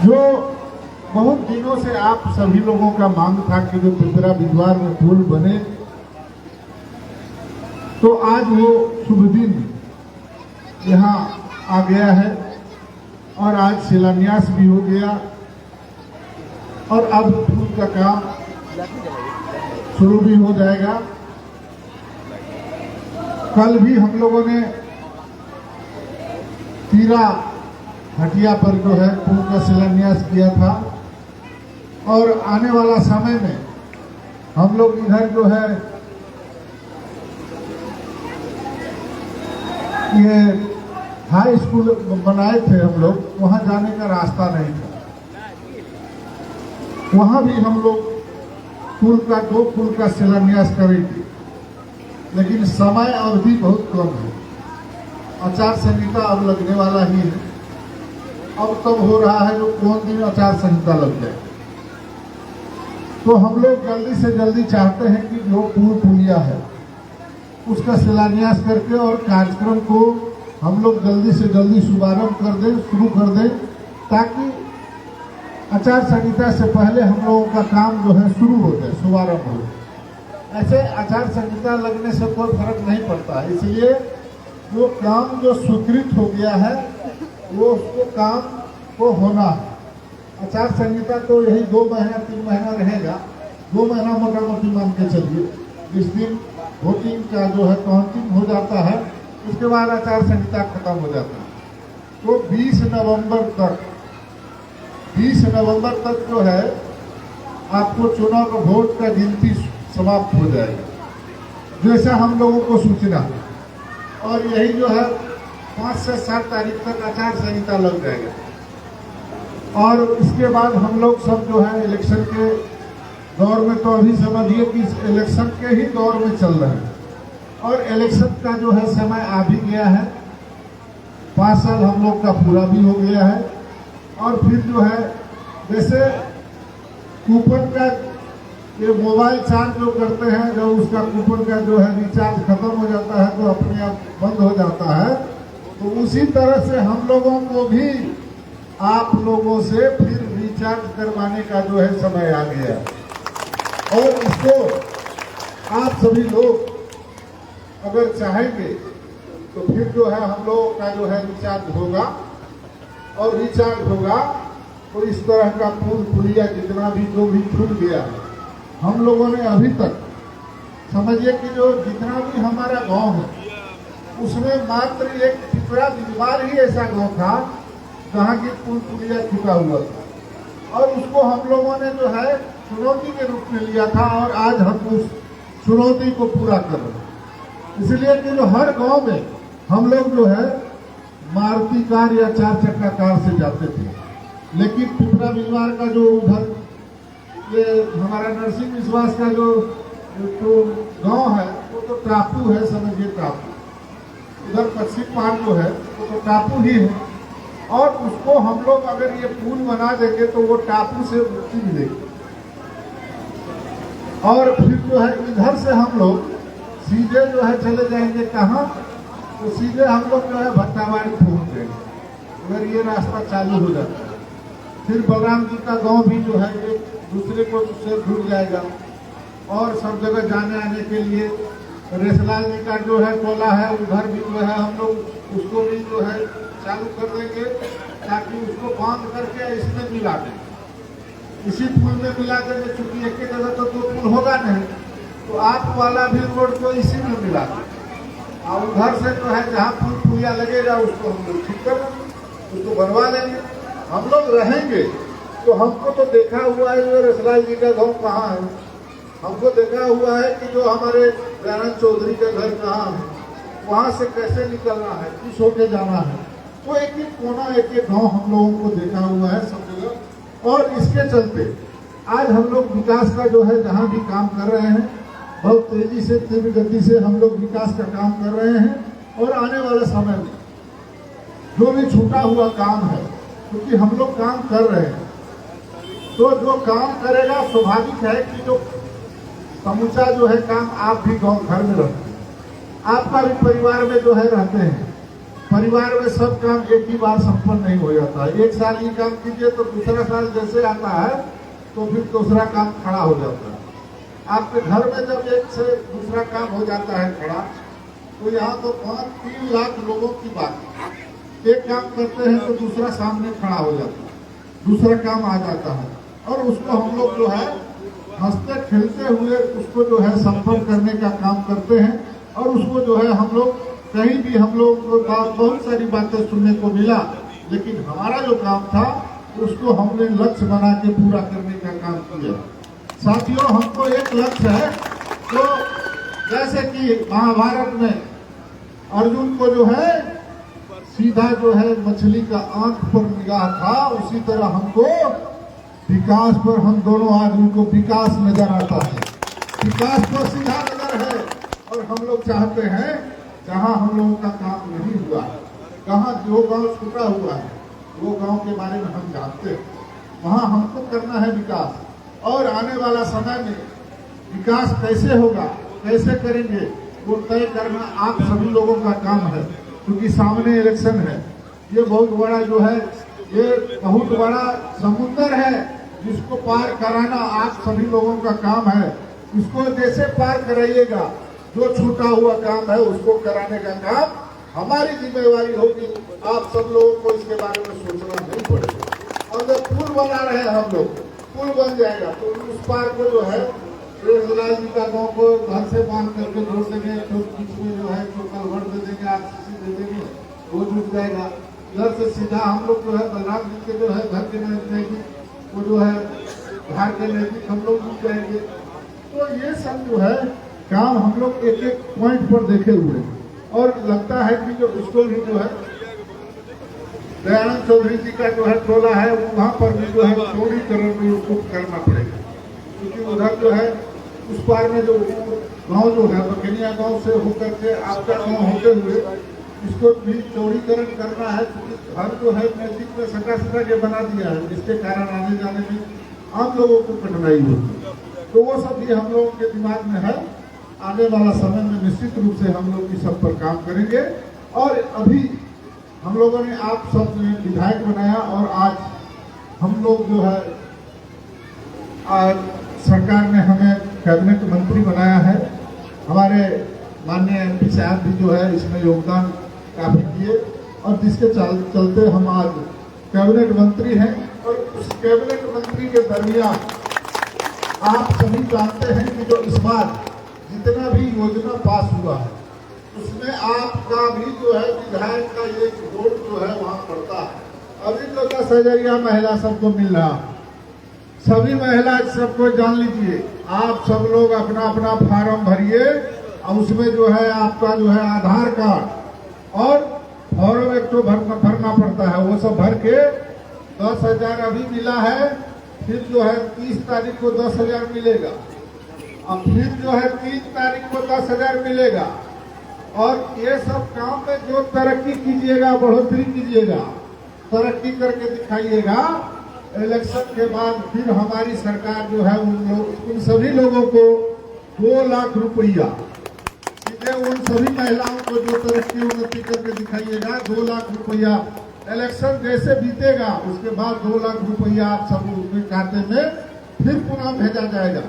जो बहुत दिनों से आप सभी लोगों का मांग था कि जो पिपरा बिजवार में पुल बने, तो आज वो शुभ दिन यहाँ आ गया है और आज शिलान्यास भी हो गया और अब पुल का काम शुरू भी हो जाएगा। कल भी हम लोगों ने तीरा हटिया पर जो है पुल का शिलान्यास किया था और आने वाला समय में हम लोग इधर जो है ये हाई स्कूल बनाए थे हम लोग, वहां जाने का रास्ता नहीं था, वहां भी हम लोग दो पुल का शिलान्यास करेंगे, लेकिन समय अवधि बहुत कम है। आचार संहिता अब लगने वाला ही है। अब तब हो रहा है जो कौन दिन आचार संहिता लग जाए, तो हम लोग जल्दी से जल्दी चाहते हैं कि जो पुलिया है उसका शिलान्यास करके और कार्यक्रम को हम लोग जल्दी से जल्दी शुभारंभ कर दें, शुरू कर दें, ताकि आचार संहिता से पहले हम लोगों का काम जो है शुरू हो जाए, शुभारंभ हो। ऐसे आचार संहिता लगने से कोई फर्क नहीं पड़ता है, इसलिए वो काम जो स्वीकृत हो गया है वो उसको काम को होना है। आचार संहिता तो यही 2 महीना 3 महीना रहेगा, 2 महीना मोटा मोटी मान के चलिए। जिस दिन वोटिंग का जो है काउंटिंग हो जाता है उसके बाद आचार संहिता खत्म हो जाता है। तो 20 नवंबर तक जो है आपको चुनाव का वोट का गिनती समाप्त हो जाएगा, जैसा हम लोगों को सूचना है। और यही जो है 5 से 7 तारीख तक आचार संहिता लग जाएगा और इसके बाद हम लोग सब जो है इलेक्शन के दौर में, तो अभी समझिए कि इलेक्शन के ही दौर में चल रहे हैं और इलेक्शन का जो है समय आ भी गया है। 5 साल हम लोग का पूरा भी हो गया है और फिर जो है जैसे कूपन का ये मोबाइल चार्ज जो करते हैं, जब उसका कूपन का जो है रिचार्ज खत्म हो जाता है तो अपने आप बंद हो जाता है, तो उसी तरह से हम लोगों को भी आप लोगों से फिर रिचार्ज करवाने का जो है समय आ गया और इसको आप सभी लोग अगर चाहेंगे तो फिर जो है हम लोगों का जो है रिचार्ज होगा और रिचार्ज होगा तो इस तरह का पुलिया जितना भी जो भी छूट गया है, हम लोगों ने अभी तक समझिए कि जो जितना भी हमारा गांव है उसमें मात्र एक पिपरा बिजवार ही ऐसा गांव था जहाँ की पुलिया छूटा हुआ था और उसको हम लोगों ने जो है चुनौती के रूप में लिया था और आज हम उस चुनौती को पूरा कर रहे हैं। इसलिए कि जो हर गांव में हम लोग जो है मारुति कार या 4 चक्का कार से जाते थे, लेकिन पिपरा बिजवार का जो उधर ये हमारा नरसिंह विश्वास का जो गांव है वो तो टापू है, समझिए टापू। उधर पश्चिम पार जो है वो तो टापू ही है और उसको हम लोग अगर ये पुल बना देंगे तो वो टापू से मुक्ति मिलेगी और फिर जो है इधर से हम लोग सीधे जो है चले जाएंगे कहाँ, तो सीधे हम लोग जो है भट्टावाड़ी पहुंच जाएंगे अगर ये रास्ता चालू हो जाता है। फिर बलराम जी का गांव भी जो है एक दूसरे को से जुड़ जाएगा और सब जगह जाने आने के लिए रेसलाल जी का जो है टोला है उधर भी जो है हम लोग उसको भी जो है चालू कर देंगे ताकि उसको बांध करके इसमें मिला देंगे, इसी पुल में मिला देंगे। चूंकि एक ही जगह तो 2 पुल होगा नहीं, तो आप वाला भी रोड को इसी में मिला देंगे और उधर से जो है जहाँ पुलिया लगेगा उसको हम लोग ठीक कर लेंगे, उसको बनवा लेंगे। हम लोग रहेंगे तो हमको तो देखा हुआ है जो रसलाल जी का गाँव कहाँ है, हमको देखा हुआ है कि जो हमारे दयानंद चौधरी का घर कहाँ है, वहाँ से कैसे निकलना है, किस होके जाना है, तो एक एक कोना एक एक गाँव हम लोगों को देखा हुआ है सब जगह। और इसके चलते आज हम लोग विकास का जो है जहाँ भी काम कर रहे हैं बहुत तेजी से तीव्र गति से हम लोग विकास का काम कर रहे हैं और आने वाले समय में जो भी छूटा हुआ काम है, क्योंकि हम लोग काम कर रहे हैं तो जो काम करेगा स्वाभाविक है कि जो समूचा जो है काम आप भी गांव घर में रहते हैं, आपका भी परिवार में जो है रहते हैं, परिवार में सब काम एक ही बार संपन्न नहीं हो जाता है। एक साल ये काम कीजिए तो दूसरा साल जैसे आता है तो फिर दूसरा काम खड़ा हो जाता है। आपके घर में जब एक से दूसरा काम हो जाता है खड़ा, तो यहाँ तो 3 लाख लोगों की बात है। एक काम करते हैं तो दूसरा सामने खड़ा हो जाता है, दूसरा काम आ जाता है और उसको हम लोग जो है हंसते खेलते हुए उसको जो है संपन्न करने का काम करते हैं। और उसको जो है हम लोग कहीं भी हम लोग को बहुत सारी बातें सुनने को मिला, लेकिन हमारा जो काम था उसको हमने लक्ष्य बना के पूरा करने का काम किया। साथियों, हमको एक लक्ष्य है, तो जैसे कि महाभारत में अर्जुन को जो है सीधा जो है मछली का आंख पर निगाह था, उसी तरह हमको विकास पर, हम दोनों आदमी को विकास नजर आता है, विकास पर सीधा नजर है। और हम लोग चाहते हैं जहाँ हम लोगों का काम नहीं हुआ है, कहाँ जो गांव छूटा हुआ है वो गांव के बारे में हम जानते हैं, वहाँ हमको करना है विकास। और आने वाला समय में विकास कैसे होगा, कैसे करेंगे, वो तय करना आप सभी लोगों का काम है, क्योंकि सामने इलेक्शन है। ये बहुत बड़ा जो है, ये बहुत बड़ा समुद्र है जिसको पार कराना आप सभी लोगों का काम है। इसको जैसे पार कराइएगा, जो छूटा हुआ काम है उसको कराने का काम हमारी जिम्मेवारी होगी। आप सब लोगों को इसके बारे में सोचना नहीं पड़ेगा। और जब पुल बना रहे हैं हम लोग, पुल बन जाएगा तो उस पार को जो है लाल जी का गाँव को घर से बांध करके जोड़ देंगे, तो बीच में जो है कलवर्ट दे देंगे, आरसीसी दे देंगे, वो जुट जाएगा। इधर से सीधा हम लोग जो है बलराम जी के जो है घर के नजदीक, वो जो है घर के नजदीक हम लोग जुट जाएंगे। तो ये सब जो है काम हम लोग एक एक पॉइंट पर देखे हुए, और लगता है कि जो इसको भी जो है दयानंद चौधरी जी का जो है टोला है, वहाँ पर भी जो है चौड़ीकरण भी उसको करना पड़ेगा, क्योंकि उधर जो है उस पार में जो गांव जो है बकनिया गांव से होकर के आपका गांव होते हुए इसको भी चौड़ीकरण करना है, क्योंकि घर जो है नजदीक में सटा के बना दिया है, जिसके कारण आने जाने में आम लोगों को कठिनाई होती है। तो वो सब भी हम लोगों के दिमाग में है। आने वाला समय में निश्चित रूप से हम लोग इस सब पर काम करेंगे। और अभी हम लोगों ने आप सब ने विधायक बनाया, और आज हम लोग जो है आज सरकार ने हमें कैबिनेट मंत्री बनाया है। हमारे माननीय MP साहब भी जो है इसमें योगदान काफी किए, और जिसके चलते हम आज कैबिनेट मंत्री हैं। और उस कैबिनेट मंत्री के दरमियान आप सभी जानते हैं कि जो इस बार जितना भी योजना पास हुआ है उसमें आपका भी जो है विधायक का एक वोट जो है वहाँ पड़ता है। अभी तो 10,000 महिला सबको मिल रहा, सभी महिला सबको जान लीजिए, आप सब लोग अपना अपना फार्म भरिए, और उसमें जो है आपका जो है आधार कार्ड और फॉर्म एक तो भरना पड़ता है, वो सब भर के 10,000 अभी मिला है, फिर जो है 30 तारीख को 10,000 मिलेगा, और फिर जो है 3 तारीख को 10,000 मिलेगा। और ये सब काम में जो तरक्की कीजिएगा, बढ़ोतरी कीजिएगा, तरक्की करके दिखाइएगा, इलेक्शन के बाद फिर हमारी सरकार जो है उन सभी लोगों को 2 लाख रुपया सीधे उन सभी महिलाओं को जो तरक्की उन्नति करके दिखाइएगा, 2 लाख रुपया इलेक्शन जैसे बीतेगा उसके बाद 2 लाख रुपया आप सब उनके खाते में फिर पुनः भेजा जाएगा।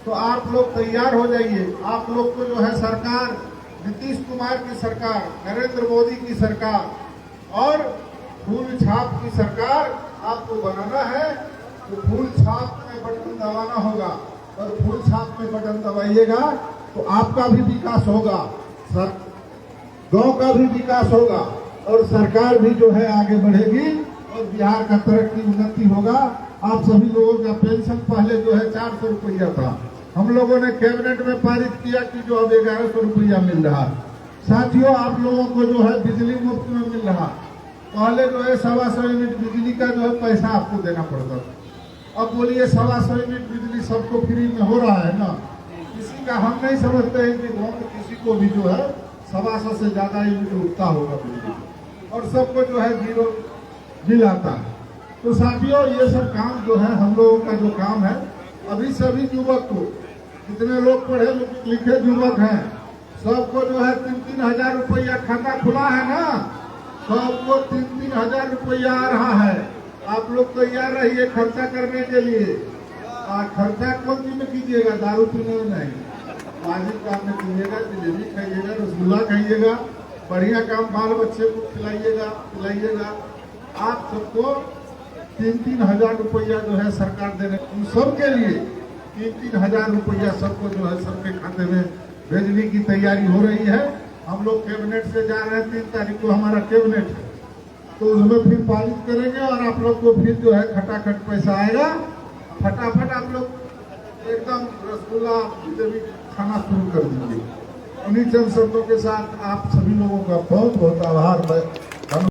तो आप लोग तैयार हो जाइए। आप लोग को जो है सरकार, नीतीश कुमार की सरकार, नरेंद्र मोदी की सरकार और फूल छाप की सरकार आपको बनाना है। तो फूल छाप में बटन दबाना होगा, और फूल छाप में बटन दबाइएगा तो आपका भी विकास होगा, गांव का भी विकास होगा, और सरकार भी जो है आगे बढ़ेगी, और बिहार का तरक्की उन्नति होगा। आप सभी लोगों का पेंशन पहले जो है 400 रुपया था, हम लोगों ने कैबिनेट में पारित किया कि जो अब 1100 रुपया मिल रहा। साथियों, आप लोगों को जो है बिजली मुफ्त में मिल रहा। पहले जो है 125 यूनिट बिजली का जो है पैसा आपको देना पड़ता था, अब बोलिए 125 यूनिट बिजली सबको फ्री में हो रहा है ना। किसी का हम नहीं समझते हैं कि गाँव में किसी को भी जो है 125 से ज्यादा यूनिट उठता होगा बिजली, और सबको जो है 0 बिल आता है। तो साथियों, ये सब काम जो है हम लोगों का जो काम है, अभी सभी युवक को, जितने लोग पढ़े लिखे युवक हैं, सबको जो है 3-3 हजार रुपया खाता खुला है ना, सबको 3-3 हजार रुपया आ रहा है। आप लोग तैयार रहिए खर्चा करने के लिए। खर्चा कौन चीज में कीजिएगा? दारू पीने में नहीं, वाजिब काम में कीजिएगा। जलेबी खाइएगा, रसगुल्ला खाइएगा, बढ़िया काम बाल बच्चे को खिलाइएगा। आप सबको 3-3 हजार रुपया जो है सरकार दे रहे, उन सबके लिए 3-3 हजार रुपया सबको जो है सबके खाते में भेजने की तैयारी हो रही है। हम लोग कैबिनेट से जा रहे हैं, 3 तारीख को हमारा कैबिनेट है, तो उसमें फिर पारित करेंगे और आप लोग को फिर जो है खटाखट पैसा आएगा। फटाफट आप लोग एकदम रसगुल्ला जलेबी खाना शुरू कर दीजिए। उन्हीं चंद शब्दों के साथ आप सभी लोगों का बहुत बहुत आभार।